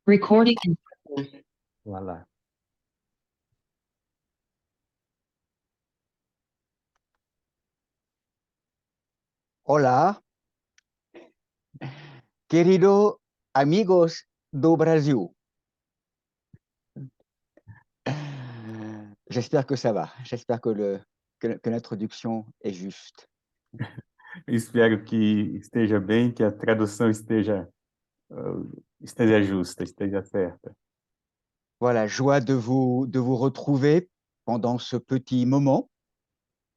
Recording. Voilà. Olá, querido amigos do Brasil. J'espère que ça va. J'espère que l'introduction est juste. Espero que esteja bem, que a tradução esteja justa, esteja certa. Voilà, joie de vous retrouver pendant ce petit moment.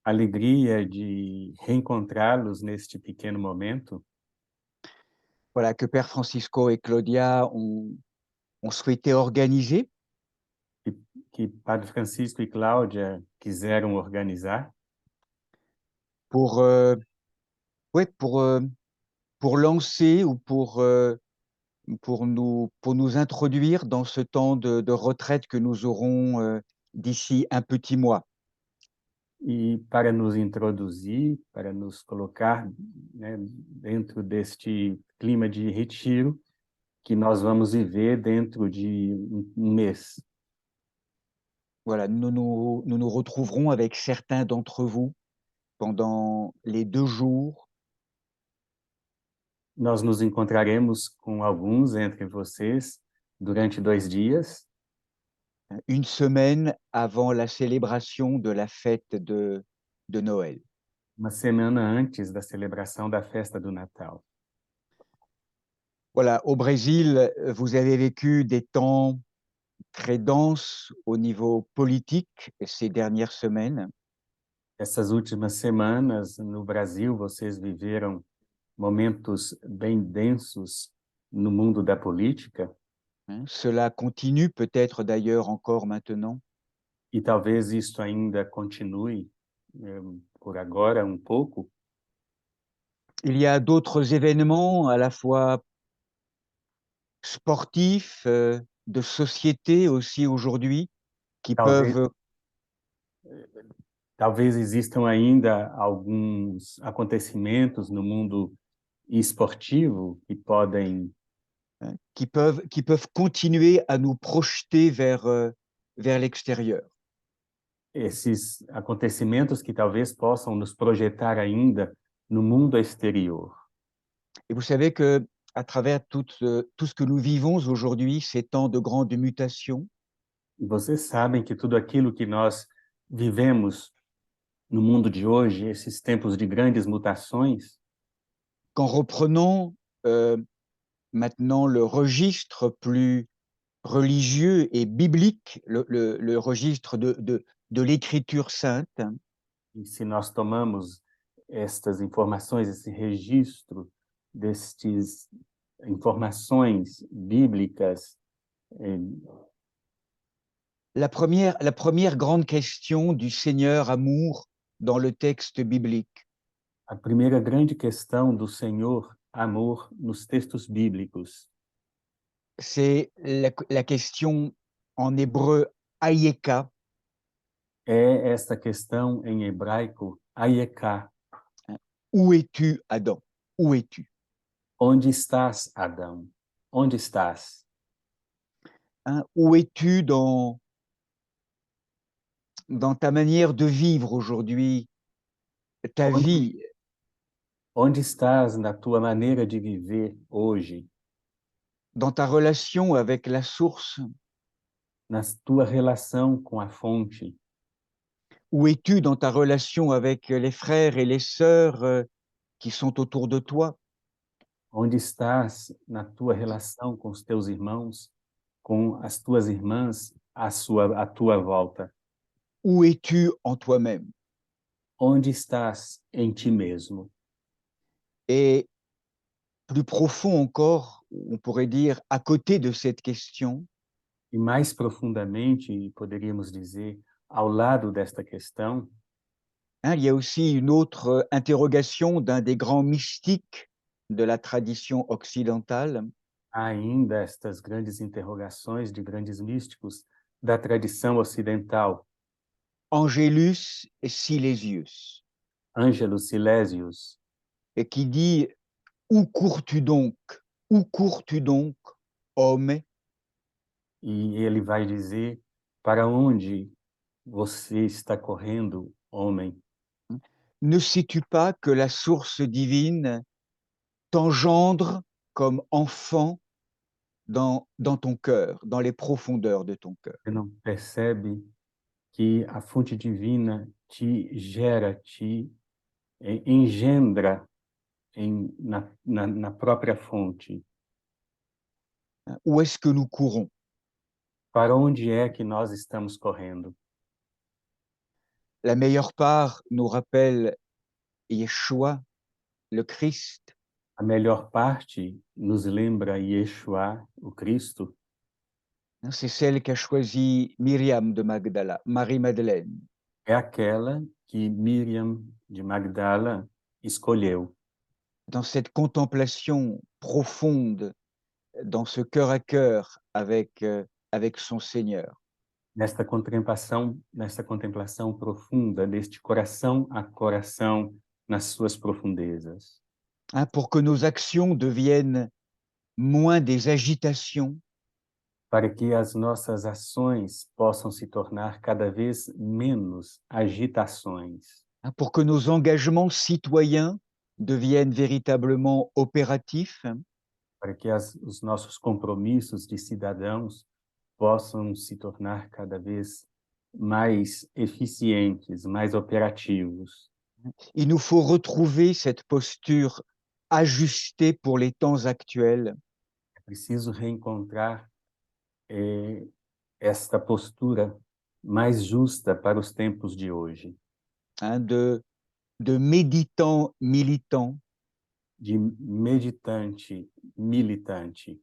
Alegria de reencontrá-los neste pequeno momento. Voilà, que Père Francisco et Claudia ont souhaité organiser Que Padre Francisco e Cláudia quiseram organizar pour, ouais, pour lancer ou pour nous introduire dans ce temps de retraite que nous aurons d'ici un petit mois. e para nos introduzir, para nos colocar, né, dentro deste clima de retiro que nós vamos viver dentro de um mês. Voilà, nous nous retrouverons avec certains d'entre vous pendant les 2 jours Nós nos encontraremos com alguns entre vocês durante 2 dias, une semaine avant la célébration de la fête de Noël. uma semana antes da celebração da festa do Natal. Voilà, au Brésil, vous avez vécu des temps très denses au niveau politique ces dernières semaines. Essas últimas semanas no Brasil, vocês viveram momentos bem densos no mundo da política, Cela continue peut-être d'ailleurs encore maintenant. e talvez isto ainda continue por agora um pouco. Il y a d'autres événements à la fois sportifs, de société aussi aujourd'hui qui Talvez peuvent Talvez existam ainda alguns acontecimentos no mundo esportivo que podem qui peuvent continuer à nous projeter vers l'extérieur. esses acontecimentos que talvez possam nos projetar ainda no mundo exterior. Et vous savez que à travers tout ce que nous vivons aujourd'hui, ces temps de grande mutation, E vocês sabem que tudo aquilo que nós vivemos no mundo de hoje, esses tempos de grandes mutações, qu'en reprenant maintenant le registre plus religieux et biblique, le registre de l'écriture sainte, e se nós tomamos estas informações, esse registro destes informações bíblicas, la première grande question du Seigneur amour dans le texte biblique, a primeira grande questão do Senhor amor nos textos bíblicos c'est la question en hébreu Hayeka, é esta questão em hebraico, Hayeka, où es-tu, Adam? Où es-tu? onde estás, Adão? Onde estás? Où es-tu dans ta manière de vivre aujourd'hui, ta Onde, vie, onde estás na tua maneira de viver hoje, dans ta relation avec la source? na tua relação com a fonte? Où es-tu dans ta relation avec les frères et les sœurs qui sont autour de toi? Onde estás na tua relação com os teus irmãos, com as tuas irmãs à tua volta? Où es-tu en toi-même? Onde estás em ti mesmo? Et plus profond encore, on pourrait dire, à côté de cette question, E mais profundamente, poderíamos dizer, ao lado desta questão, il y a aussi une autre interrogation d'un des grands mystiques de la tradition occidentale, há ainda estas grandes interrogações de grandes místicos da tradição ocidental, Angelus Silesius, Ângelus Silesius, et qui dit: Où cours-tu donc? Où cours-tu donc, homme? e ele vai dizer: para onde você está correndo, homem? Ne sais-tu pas que la source divine t'engendre comme enfant dans ton cœur, dans les profondeurs de ton cœur? Você não percebe que a fonte divina te gera, te engendra na própria fonte? Hein? Où est-ce que nous courons? Para onde é que nós estamos correndo? La meilleure part nous rappelle Yeshua, le Christ, A melhor parte nos lembra Yeshua, o Cristo, hein, c'est celle qu'a choisie Myriam de Magdala, Marie-Madeleine, é aquela que Miriam de Magdala escolheu. dans cette contemplation profonde, dans ce cœur à cœur avec son Seigneur. Nesta contemplação profunda, deste coração a coração nas suas profundezas, Hein, pour que nos actions deviennent moins des agitations, para que as nossas ações possam se tornar cada vez menos agitações, hein, pour que nos engagements citoyens deviennent véritablement opératifs, para que os nossos compromissos de cidadãos possam se tornar cada vez mais eficientes, mais operativos. il nous faut retrouver cette posture ajustée pour les temps actuels, É preciso reencontrar eh, esta postura mais justa para os tempos de hoje, hein, de méditants militants de meditante militante,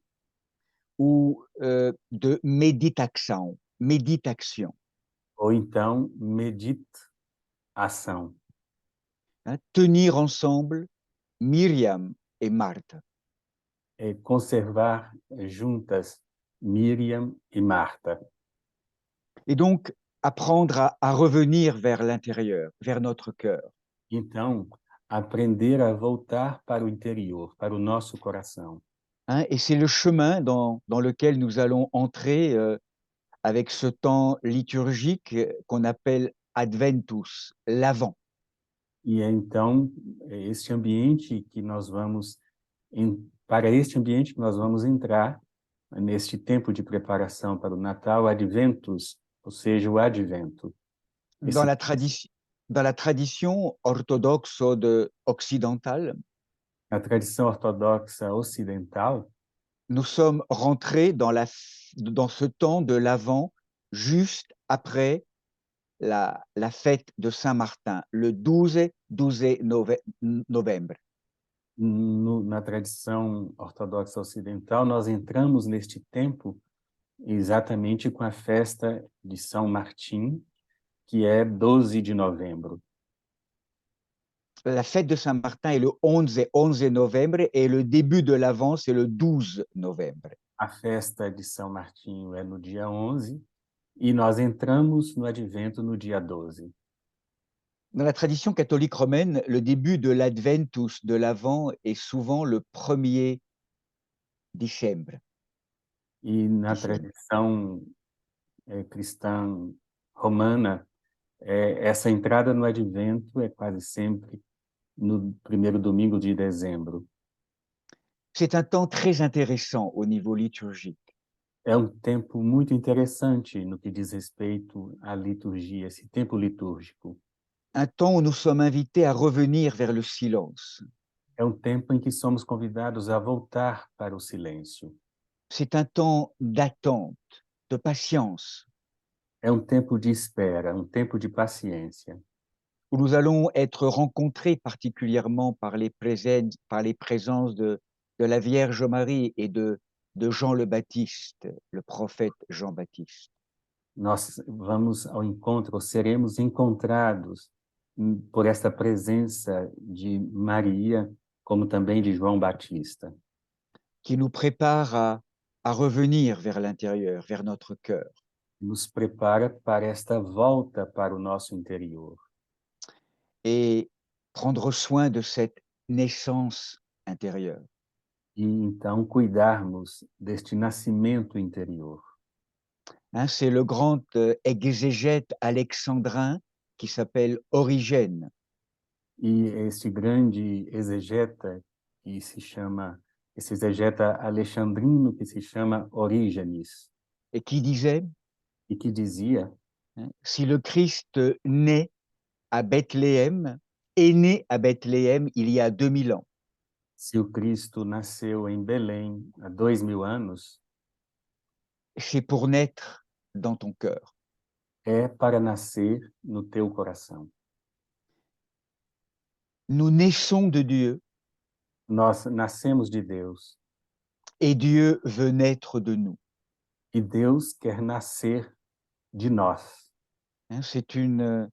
ou de méditation, ou então meditação, hein, tenir ensemble Myriam et Marthe. conservar juntas Miriam e Marta. Et donc apprendre à revenir vers l'intérieur, vers notre cœur. Então, aprender a voltar para o interior, para o nosso coração. Hein, et c'est le chemin dans lequel nous allons entrer avec ce temps liturgique qu'on appelle Adventus, l'Avent. E então, este ambiente que nós vamos, para este ambiente que nós vamos entrar, neste tempo de preparação para o Natal, Adventus, ou seja, o Advento. Dans Esse, la, dans la tradition orthodoxe occidentale, na tradição ortodoxa ocidental, nous sommes rentrés dans ce temps de l'Avent juste après la fête de Saint-Martin, le 12 novembre. na tradição ortodoxa ocidental, nós entramos neste tempo exatamente com a festa de São Martim, que é 12 de novembro. La fête de Saint-Martin est le 11 novembre et le début de l'Avent, c'est le 12 novembre. A festa de São Martinho é no dia 11 e nós entramos no Advento no dia 12. Dans la tradition catholique romaine, le début de l'Adventus, de l'Avent, est souvent le 1er décembre. E na tradição cristã romana, essa entrada no Advento é quase sempre no primeiro domingo de dezembro. C'est un temps très intéressant au niveau liturgique. É um tempo muito interessante no que diz respeito à liturgia, esse tempo litúrgico. Un temps où nous sommes invités à revenir vers le silence. É um tempo em que somos convidados a voltar para o silêncio. C'est un temps d'attente, de patience, É um tempo de espera, um tempo de paciência, où nous allons être rencontrés particulièrement par les présences de la Vierge Marie et de Jean le Baptiste, le prophète Jean-Baptiste. nós vamos ao encontro, ou seremos encontrados por esta presença de Maria, como também de João Batista, Qui nous prépare à revenir vers l'intérieur, vers notre cœur. nos prepara para esta volta para o nosso interior Et prendre soin de cette naissance intérieure. e então cuidarmos deste nascimento interior. Hein, c'est le grand exégète alexandrin qui s'appelle Origène. E este grande exegeta que se chama, esse exegeta alexandrino que se chama Orígenes, Et qui disait, e que dizia: hein, si le Christ naît à Bethléem, est né à Bethléem il y a 2000 ans, se o Cristo nasceu em Belém há 2000 anos, c'est pour naître dans ton cœur. é para nascer no teu coração. Nous naissons de Dieu Nós nascemos de Deus et Dieu veut naître de nous. e Deus quer nascer de nós. Hein, c'est une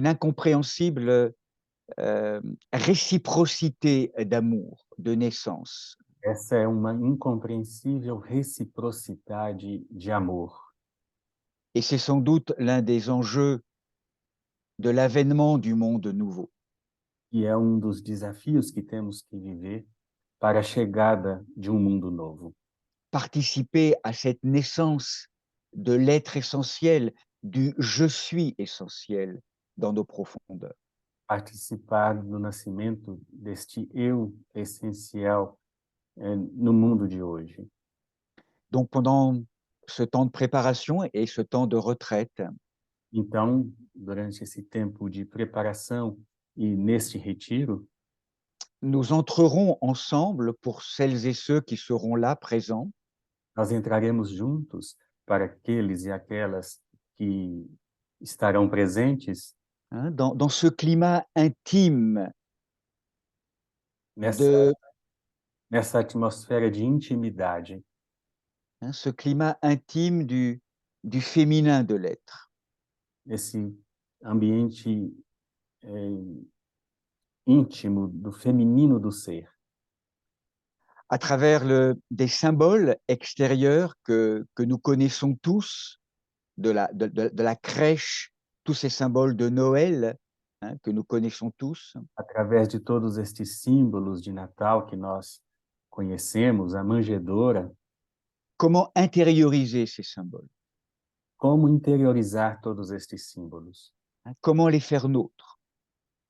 incompréhensible réciprocité d'amour, de naissance. Essa é uma incompreensível reciprocidade de amor. Et c'est sans doute l'un des enjeux de l'avènement du monde nouveau. E é um dos desafios que temos que viver para a chegada de um mundo novo. Participer à cette naissance de l'être essentiel, du je suis essentiel dans nos profondeurs. Participar do nascimento deste eu essencial no mundo de hoje. Donc pendant ce temps de préparation et ce temps de retraite, Então, durante esse tempo de preparação e neste retiro, nous entrerons ensemble, pour celles et ceux qui seront là présents, nós entraremos juntos para aqueles e aquelas que estarão presentes hein, dans ce climat intime nessa, de nessa atmosfera de intimidade, hein, ce climat intime du féminin de l'être. esse ambiente íntimo do feminino do ser, À travers des symboles extérieurs que nous connaissons tous, de la crèche, tous ces symboles de Noël hein, que nous connaissons tous, através de todos estes símbolos de Natal que nós conhecemos, a manjedoura, comment intérioriser ces symboles, como interiorizar todos estes símbolos, hein, comment les faire nôtres,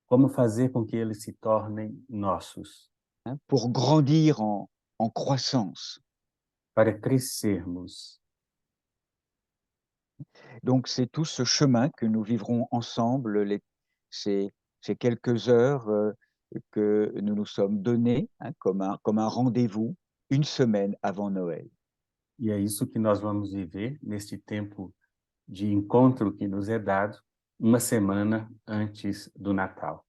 como fazer com que eles se tornem nossos, hein, pour grandir en croissance. para crescermos. Donc c'est tout ce chemin que nous vivrons ensemble, ces, ces quelques heures que nous nous sommes donnés hein, comme un rendez-vous une semaine avant Noël. E é isso que nós vamos viver neste tempo de encontro que nos é dado, uma semana antes do Natal.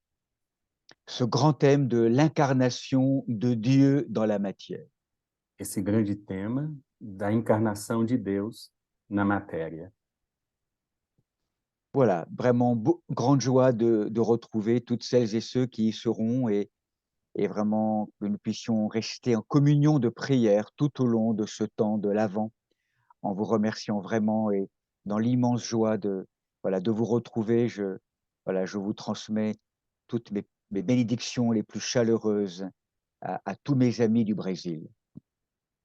Ce grand thème de l'incarnation de Dieu dans la matière. Esse grande tema da encarnação de Deus na matéria. Voilà, vraiment grande joie de retrouver toutes celles et ceux qui y seront et vraiment que nous puissions rester en communion de prière tout au long de ce temps de l'Avent, en vous remerciant vraiment et dans l'immense joie voilà, de vous retrouver. Voilà, je vous transmets toutes mes bénédictions les plus chaleureuses à tous mes amis du Brésil.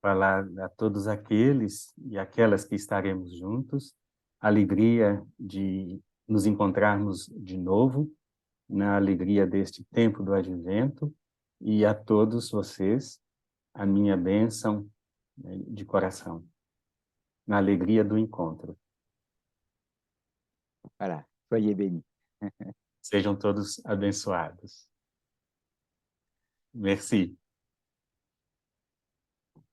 Falar a todos aqueles e aquelas que estaremos juntos, a alegria de nos encontrarmos de novo, na alegria deste tempo do Advento, e a todos vocês, a minha bênção de coração, na alegria do encontro. Voilà, soyez bénis. Sejam todos abençoados. Merci.